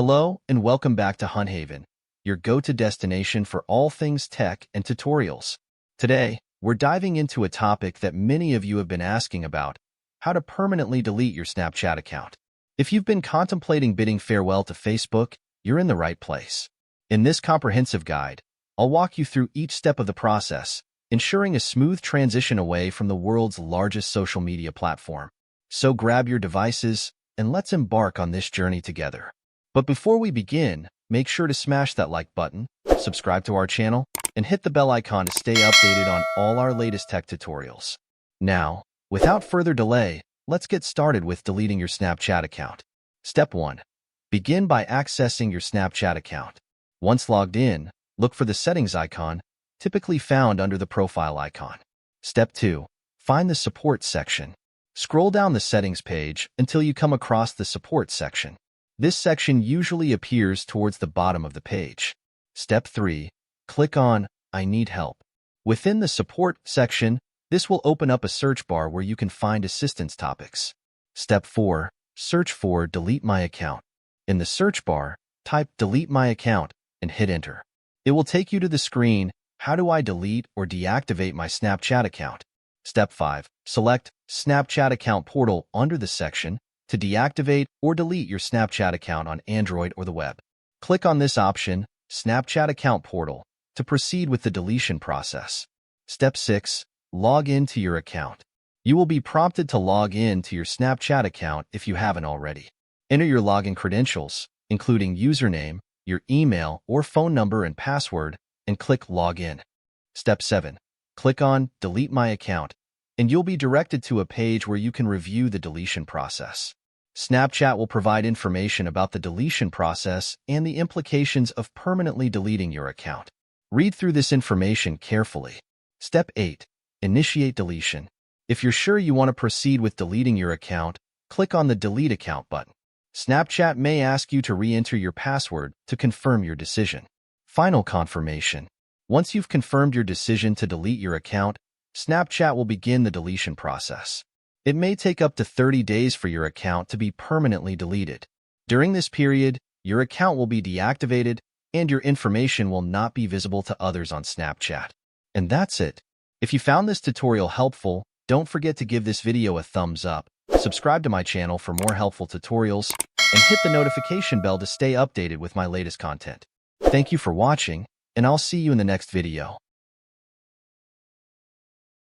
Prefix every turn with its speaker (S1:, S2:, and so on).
S1: Hello and welcome back to HuntHaven, your go-to destination for all things tech and tutorials. Today, we're diving into a topic that many of you have been asking about: how to permanently delete your Snapchat account. If you've been contemplating bidding farewell to Facebook, you're in the right place. In this comprehensive guide, I'll walk you through each step of the process, ensuring a smooth transition away from the world's largest social media platform. So grab your devices and let's embark on this journey together. But before we begin, make sure to smash that like button, subscribe to our channel, and hit the bell icon to stay updated on all our latest tech tutorials. Now, without further delay, let's get started with deleting your Snapchat account. Step 1. Begin by accessing your Snapchat account. Once logged in, look for the settings icon, typically found under the profile icon. Step 2. Find the support section. Scroll down the settings page until you come across the support section. This section usually appears towards the bottom of the page. Step 3. Click on I Need Help. Within the support section, this will open up a search bar where you can find assistance topics. Step 4. Search for Delete My Account. In the search bar, type Delete My Account and hit Enter. It will take you to the screen, How do I delete or deactivate my Snapchat account? Step 5. Select Snapchat Account Portal under the section to deactivate or delete your Snapchat account on Android or the web. Click on this option, Snapchat Account Portal, to proceed with the deletion process. Step 6. Log in to your account. You will be prompted to log in to your Snapchat account if you haven't already. Enter your login credentials, including username, your email or phone number and password, and click Login. Step 7. Click on Delete My Account, and you'll be directed to a page where you can review the deletion process. Snapchat will provide information about the deletion process and the implications of permanently deleting your account. Read through this information carefully. Step 8. Initiate deletion. If you're sure you want to proceed with deleting your account, click on the Delete Account button. Snapchat may ask you to re-enter your password to confirm your decision. Final confirmation. Once you've confirmed your decision to delete your account, Snapchat will begin the deletion process. It may take up to 30 days for your account to be permanently deleted. During this period, your account will be deactivated and your information will not be visible to others on Snapchat. And that's it. If you found this tutorial helpful, don't forget to give this video a thumbs up, subscribe to my channel for more helpful tutorials, and hit the notification bell to stay updated with my latest content. Thank you for watching, and I'll see you in the next video.